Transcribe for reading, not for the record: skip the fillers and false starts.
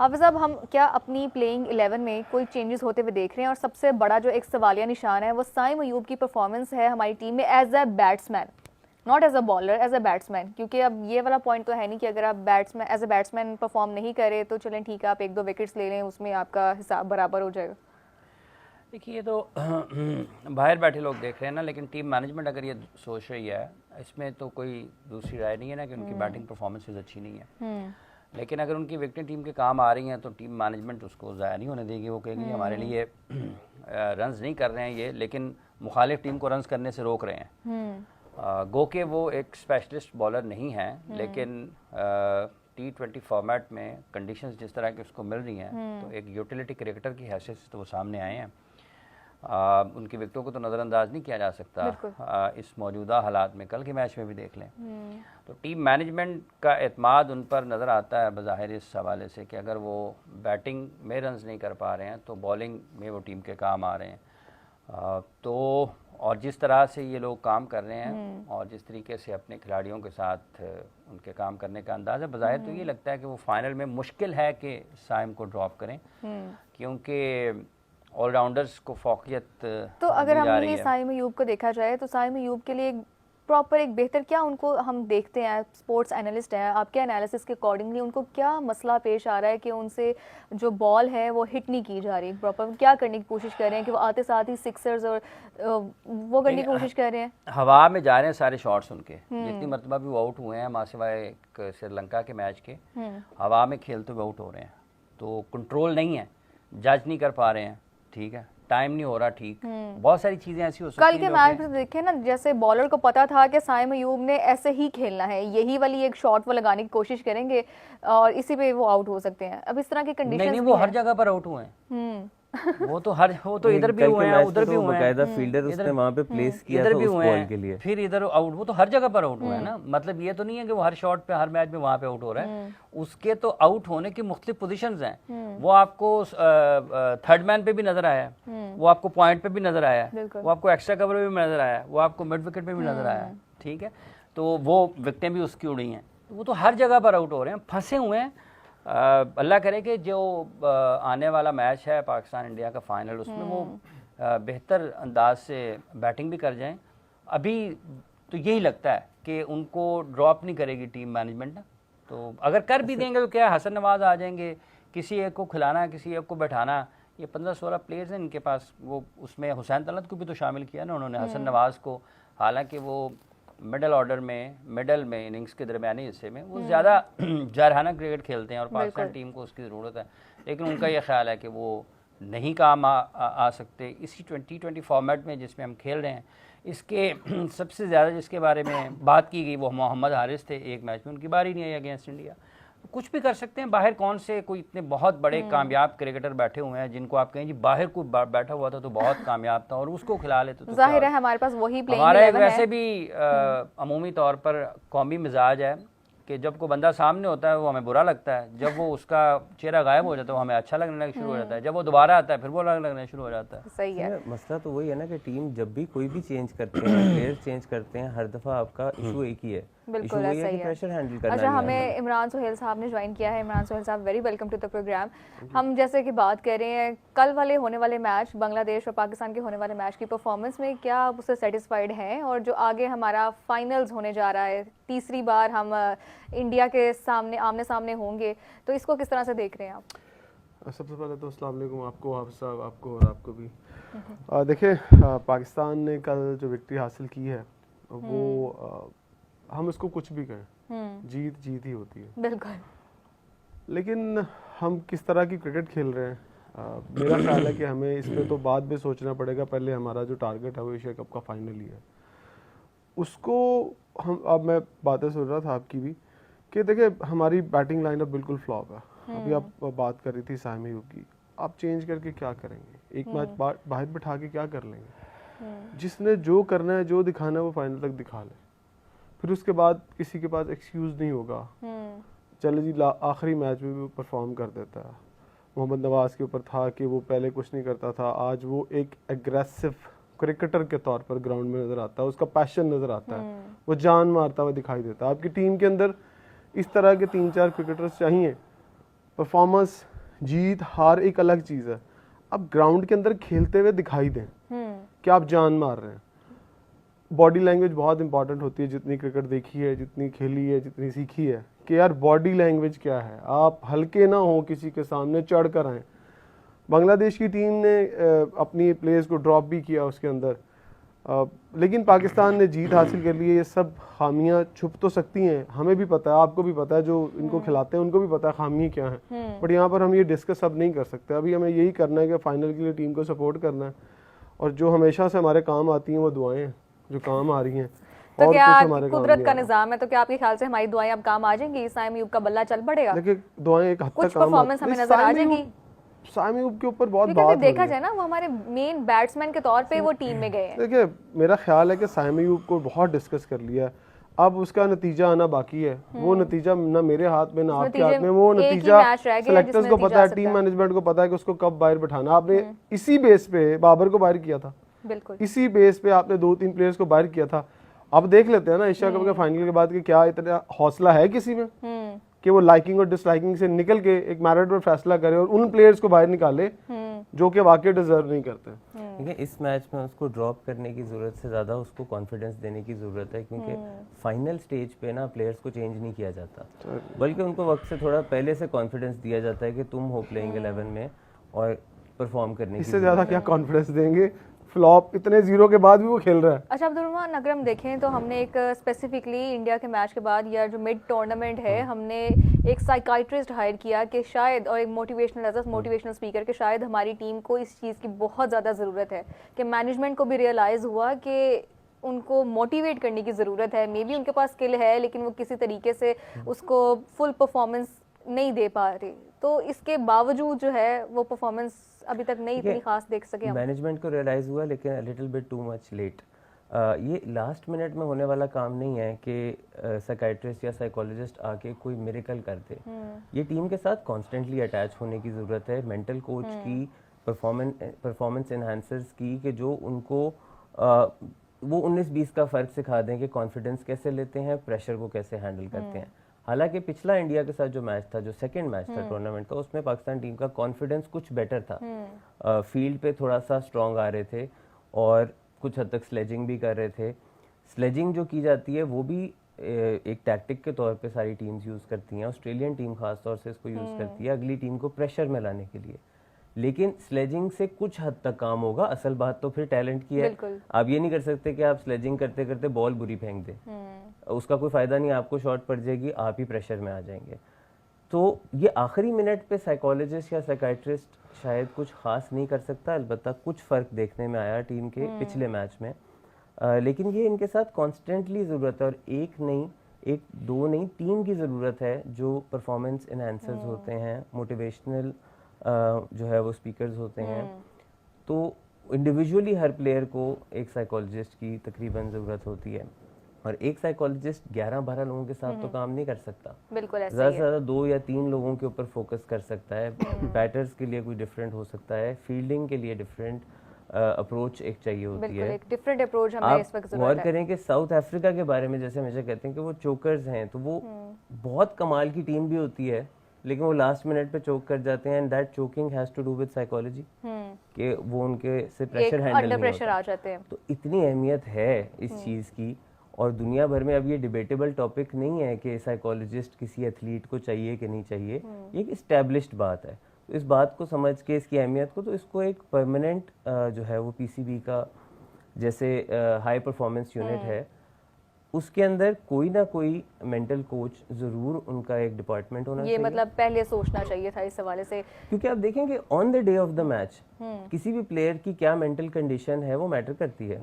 हाफिज़ साहब, हम क्या अपनी प्लेइंग 11 में कोई चेंजेस होते हुए देख रहे हैं? और सबसे बड़ा जो एक सवालिया निशान है वो साइम अयूब की परफॉर्मेंस है हमारी टीम में as a batsman, not as a bowler, as a batsman. क्योंकि अब ये वाला पॉइंट तो है नहीं कि अगर आप batsman as a batsman perform नहीं करें तो चलें ठीक है, आप 1-2 विकेट्स ले लें, उसमें आपका हिसाब बराबर हो जाएगा। देखिए, ये तो बाहर बैठे लोग देख रहे हैं ना, लेकिन टीम मैनेजमेंट अगर ये सोच रही है, इसमें तो कोई दूसरी राय नहीं है ना कि उनकी बैटिंग परफॉर्मेंसेज अच्छी नहीं है। लेकिन अगर उनकी विकेटें टीम के काम आ रही हैं तो टीम मैनेजमेंट उसको ज़ाया नहीं होने देगी। वो कहेगी हमारे लिए रन्स नहीं कर रहे हैं ये, लेकिन मुखालिफ टीम को रन्स करने से रोक रहे हैं। गो के वो एक स्पेशलिस्ट बॉलर नहीं है, लेकिन T20 फॉर्मेट में कंडीशंस जिस तरह की उसको मिल रही हैं तो एक यूटिलिटी क्रिकेटर की हैसियत से तो वो सामने आए हैं। उनकी विकेटों को तो नज़रअंदाज नहीं किया जा सकता इस मौजूदा हालात में। कल के मैच में भी देख लें तो टीम मैनेजमेंट का एतमाद उन पर नज़र आता है बज़ाहिर इस हवाले से कि अगर वो बैटिंग में रन्स नहीं कर पा रहे हैं तो बॉलिंग में वो टीम के काम आ रहे हैं। तो और जिस तरह से ये लोग काम कर रहे हैं और जिस तरीके से अपने खिलाड़ियों के साथ उनके काम करने का अंदाज़ है, बज़ाहिर तो ये लगता है कि वो फाइनल में मुश्किल है कि साइम को ड्रॉप करें, क्योंकि ऑलराउंडर्स को फोकियत तो अगर हम ये साइम अयूब को देखा जाए तो साइम अयूब के लिए प्रॉपर एक बेहतर क्या उनको हम देखते हैं, स्पोर्ट्स एनालिस्ट हैं, आपके एनालिसिस के अकॉर्डिंगली उनको क्या मसला पेश आ रहा है कि उनसे जो बॉल है वो हिट नहीं की जा रही प्रॉपर? क्या करने की कोशिश कर रहे हैं कि वो आते साथ ही सिक्सर्स और वो करने की कोशिश कर रहे हैं? हवा में जा रहे हैं सारे शॉट्स उनके, जितनी मरतबा भी वो आउट हुए हैं मासिवाय एक श्रीलंका के मैच के, हवा में खेलते हुए आउट हो रहे हैं। तो कंट्रोल नहीं है, जज नहीं कर पा रहे हैं, ठीक है, टाइम नहीं हो रहा ठीक, बहुत सारी चीजें ऐसी हो सकती हैं। कल के मैच में देखे ना, जैसे बॉलर को पता था कि साइम अयूब ने ऐसे ही खेलना है, यही वाली एक शॉट वो लगाने की कोशिश करेंगे और इसी पे वो आउट हो सकते हैं। अब इस तरह की कंडीशंस नहीं, वो हर जगह पर आउट हुए हैं। वो तो इधर भी हुए हैं, उधर भी हुए हैं, बकायदा फील्डर उसने वहां पे प्लेस किया था उस बॉल के लिए, फिर इधर आउट। वो तो हर जगह पर आउट हुए हैं ना, मतलब ये तो नहीं है कि वो हर शॉट पे हर मैच में वहां पे आउट हो रहा है। उसके तो आउट होने की मुख्तलिफ पोजीशंस हैं। वो आपको थर्ड मैन पे भी नजर आया है, वो आपको पॉइंट पे भी नजर आया है, वो आपको एक्स्ट्रा कवर पे भी नजर आया है, वो आपको मिड विकेट पे भी नजर आया है, ठीक है। तो वो विकेटें भी उसकी उड़ी हैं, वो तो हर जगह पर आउट हो रहे हैं, फंसे हुए हैं। अल्लाह करे कि जो आने वाला मैच है पाकिस्तान इंडिया का फाइनल, उसमें वो बेहतर अंदाज से बैटिंग भी कर जाएं। अभी तो यही लगता है कि उनको ड्रॉप नहीं करेगी टीम मैनेजमेंट ना, तो अगर कर भी देंगे तो क्या, हसन नवाज आ जाएंगे, किसी एक को खिलाना, किसी एक को बैठाना। ये 15-16 प्लेयर्स हैं इनके पास, वो उसमें हुसैन तलत को भी तो शामिल किया ना उन्होंने, हसन नवाज को, हालांकि वो मिडल ऑर्डर में, मिडल में, इनिंग्स के दरमियानी हिस्से में वो ज़्यादा जारहाना क्रिकेट खेलते हैं और पाकिस्तान टीम को उसकी ज़रूरत है, लेकिन उनका ये ख्याल है कि वो नहीं काम आ सकते इसी T20 फॉर्मेट में जिसमें हम खेल रहे हैं। इसके सबसे ज़्यादा जिसके बारे में बात की गई वो मोहम्मद हारिस थे, एक मैच में उनकी बारी नहीं आई अगेंस्ट इंडिया। कुछ भी कर सकते हैं, बाहर कौन से कोई इतने बहुत बड़े कामयाब क्रिकेटर बैठे हुए हैं जिनको आप कहें जी बाहर कोई बैठा हुआ था तो बहुत कामयाब था और उसको खिला लेते तो जाहिर है हमारे पास वही प्लेइंग हमारा 11 वैसे भी अमूमी तौर पर कौमी मिजाज है कि जब कोई बंदा सामने होता है वो हमें बुरा लगता है, जब वो उसका चेहरा गायब हो जाता है वो हमें अच्छा लगने शुरू हो जाता है, जब वो दोबारा आता है फिर वो लगने शुरू हो जाता है। सही है। मसला तो वही है ना कि टीम जब भी कोई भी चेंज करते हैं, प्लेयर चेंज करते हैं, हर दफा आपका इशू एक ही है, बिल्कुल ऐसा ही है। प्रेशर हैंडल करना। अच्छा, हमें इमरान सोहेल साहब ने ज्वाइन किया है। इमरान सोहेल साहब, very welcome to the programme. हम जैसे कि बात कर रहे हैं कल वाले होने वाले मैच, बांग्लादेश और पाकिस्तान के होने वाले मैच की परफॉर्मेंस में, क्या आप उससे सेटिस्फाइड हैं? और जो आगे हमारा फाइनल्स होने जा रहा है, तीसरी बार हम इंडिया के सामने आमने सामने होंगे, तो इसको किस तरह से देख रहे हैं आप? सबसे पहले तो अस्सलाम वालेकुम आपको, हाफिज़ साहब आपको और आपको भी। देखिए, पाकिस्तान ने कल जो विक्ट्री हासिल की है वो हम इसको कुछ भी कहें, जीत ही होती है, बिल्कुल। लेकिन हम किस तरह की क्रिकेट खेल रहे हैं, मेरा ख्याल है कि हमें इस पे तो बाद में सोचना पड़ेगा। पहले हमारा जो टारगेट है वो एशिया कप का फाइनल ही है, उसको हम, अब मैं बातें सुन रहा था आपकी भी कि देखिए हमारी बैटिंग लाइनअप बिल्कुल फ्लॉप है। अभी आप बात कर रही थी साइम अयूब की, आप चेंज करके क्या करेंगे? एक मैच बाहर बिठा के क्या कर लेंगे? जिसने जो करना है, जो दिखाना है वो फाइनल तक दिखा ले, फिर उसके बाद किसी के पास एक्सक्यूज नहीं होगा। चले जी आखिरी मैच में भी परफॉर्म कर देता है। मोहम्मद नवाज के ऊपर था कि वो पहले कुछ नहीं करता था, आज वो एक एग्रेसिव क्रिकेटर के तौर पर ग्राउंड में नजर आता है, उसका पैशन नजर आता है, वो जान मारता हुआ दिखाई देता है। आपकी टीम के अंदर इस तरह के 3-4 क्रिकेटर्स चाहिए, परफॉर्मेंस जीत हार एक अलग चीज़ है, अब ग्राउंड के अंदर खेलते हुए दिखाई दें कि आप जान मार रहे हैं। बॉडी लैंग्वेज बहुत इंपॉर्टेंट होती है, जितनी क्रिकेट देखी है, जितनी खेली है, जितनी सीखी है, कि यार बॉडी लैंग्वेज क्या है, आप हल्के ना हो किसी के सामने, चढ़ कर आएँ। बांग्लादेश की टीम ने अपनी प्लेयर्स को ड्रॉप भी किया उसके अंदर, लेकिन पाकिस्तान ने जीत हासिल कर ली है। ये सब खामियां छुप तो सकती हैं, हमें भी पता है, आपको भी पता है, जो इनको खिलाते हैं उनको भी पता है खामियां क्या हैं, बट यहाँ पर हम ये डिस्कस अब नहीं कर सकते। अभी हमें यही करना है कि फाइनल के लिए टीम को सपोर्ट करना है, और जो हमेशा से हमारे काम आती हैं वो दुआएं हैं जो काम आ रही हैं। तो और क्या कुछ हमारे काम कुदरत नहीं का आ रहा। निजाम है, तो क्या आपके ख्याल से हमारी दुआएं अब काम आ जाएंगी, साइम अयूब का बल्ला चल पड़ेगा, देखिए दुआएं एक हद कुछ तक काम परफॉर्मेंस हमें नजर आ जाएगी? साइम अयूब के ऊपर बहुत क्योंकि बात अगर हो देखा रही है। जाए ना, वो हमारे मेन बैट्समैन के तौर पे वो टीम में गए हैं। देखिए मेरा ख्याल है कि साइम अयूब को बहुत डिस्कस कर लिया है, अब उसका नतीजा आना बाकी है। वो नतीजा ना मेरे हाथ में ना आपके हाथ में, वो एक ही नतीजा मैच रह गया सेलेक्टर्स जिसमें को नतीजा पता आ है, सकता टीम है। मैनेजमेंट को पता है कि उसको कब बाहर बैठाना। आपने इसी बेस पे बाबर को बाहर किया था, बिल्कुल इसी बेस पे आपने 2-3 प्लेयर्स को बाहर किया था। अब देख लेते हैं ना एशिया कप के फाइनल के बाद कि क्या इतना हौसला है किसी में कि वो लाइकिंग और डिसलाइकिंग से निकल के एक मेरिट पर फैसला करे और उन प्लेयर्स को बाहर निकाले जो कि वाकई डिजर्व नहीं करते। देखिए इस मैच में उसको ड्रॉप करने की ज़रूरत से ज़्यादा उसको कॉन्फिडेंस देने की ज़रूरत है, क्योंकि फाइनल स्टेज पे ना प्लेयर्स को चेंज नहीं किया जाता, बल्कि उनको वक्त से थोड़ा पहले से कॉन्फिडेंस दिया जाता है कि तुम हो प्लेइंग 11 में और परफॉर्म करने की इससे ज़्यादा क्या कॉन्फिडेंस देंगे, फ्लॉप इतने जीरो के बाद भी वो खेल रहा है। अच्छा अब्दुर्रहमान, अगर हम देखें तो हमने एक स्पेसिफिकली इंडिया के मैच के बाद या जो मिड टूर्नामेंट है, हमने एक साइकाइट्रिस्ट हायर किया कि शायद, और एक मोटिवेशनल एज मोटिवेशनल स्पीकर, कि शायद हमारी टीम को इस चीज़ की बहुत ज़्यादा ज़रूरत है, कि मैनेजमेंट को भी रियलाइज़ हुआ कि उनको मोटिवेट करने की ज़रूरत है। मे बी उनके पास स्किल है लेकिन वो किसी तरीके से उसको फुल परफॉर्मेंस नहीं दे पा रहे, तो इसके बावजूद जो है वो परफॉर्मेंस अभी तक नहीं इतनी खास देख सके हम। मैनेजमेंट को रियलाइज हुआ, लेकिन little bit too much late. ये लास्ट मिनट में होने वाला काम नहीं है कि साइकाइट्रिस्ट या साइकोलॉजिस्ट आके कोई मिरेकल कर दे। ये टीम के साथ कॉन्स्टेंटली अटैच होने की ज़रूरत है, मेंटल कोच की, परफॉर्मेंस एनहांसर्स की, कि जो उनको वो 19-20 का फ़र्क सिखा दें कि कॉन्फिडेंस कैसे लेते हैं, प्रेशर को कैसे हैंडल करते हैं। हालांकि पिछला इंडिया के साथ जो मैच था, जो सेकंड मैच था टूर्नामेंट का, उसमें पाकिस्तान टीम का कॉन्फिडेंस कुछ बेटर था, फील्ड पे थोड़ा सा स्ट्रॉन्ग आ रहे थे और कुछ हद तक स्लेजिंग भी कर रहे थे। स्लेजिंग जो की जाती है वो भी एक टैक्टिक के तौर पे सारी टीम्स यूज़ करती हैं, ऑस्ट्रेलियन टीम खास तौर से इसको यूज़ करती है अगली टीम को प्रेशर में लाने के लिए। लेकिन स्लेजिंग से कुछ हद तक काम होगा, असल बात तो फिर टैलेंट की है। आप ये नहीं कर सकते कि आप स्लेजिंग करते करते बॉल बुरी फेंक दें, उसका कोई फायदा नहीं, आपको शॉट पड़ जाएगी, आप ही प्रेशर में आ जाएंगे। तो ये आखिरी मिनट पे साइकोलॉजिस्ट या साइकाइट्रिस्ट शायद कुछ खास नहीं कर सकता, अलबत्ता कुछ फ़र्क देखने में आया टीम के पिछले मैच में। लेकिन ये इनके साथ कॉन्स्टेंटली ज़रूरत है, और एक नहीं, एक दो नहीं, टीम की ज़रूरत है जो परफॉर्मेंस एनहांसर्स होते हैं, मोटिवेशनल जो है वो स्पीकर्स होते हैं। तो इंडिविजुअली हर प्लेयर को एक साइकोलॉजिस्ट की तकरीबन ज़रूरत होती है, और एक साइकोलॉजिस्ट 11-12 लोगों के साथ तो काम नहीं कर सकता, बिल्कुल ऐसा ज़्यादा से ज़्यादा 2 या 3 लोगों के ऊपर फोकस कर सकता है। बैटर्स के लिए कोई डिफरेंट हो सकता है, फील्डिंग के लिए डिफरेंट अप्रोच एक चाहिए होती है। एक डिफरेंट अप्रोच हमें इस वक्त आप ज़रूरत गौर है। करें कि साउथ अफ्रीका के बारे में जैसे हमेशा कहते हैं कि वो चोकर्स हैं, तो वो बहुत कमाल की टीम भी होती है, लेकिन वो लास्ट मिनट पे चोक कर जाते हैं, and that choking has to do with psychology, कि वो उनके से प्रेशर हैंडल अंडर नहीं प्रेशर होता। आ जाते हैं। तो इतनी अहमियत है इस चीज़ की, और दुनिया भर में अब ये डिबेटेबल टॉपिक नहीं है कि साइकोलॉजिस्ट किसी एथलीट को चाहिए कि नहीं चाहिए, ये एक इस्टेब्लिश्ड बात है। तो इस बात को समझ के, इसकी अहमियत को, तो इसको एक परमानेंट जो है वो पीसीबी का जैसे हाई परफॉर्मेंस यूनिट है, उसके अंदर कोई ना कोई मेंटल कोच ज़रूर उनका एक डिपार्टमेंट होना ये चाहिए। मतलब पहले सोचना चाहिए था इस हवाले से, क्योंकि आप देखेंगे on the day of the match किसी भी प्लेयर की क्या मेंटल कंडीशन है वो मैटर करती है।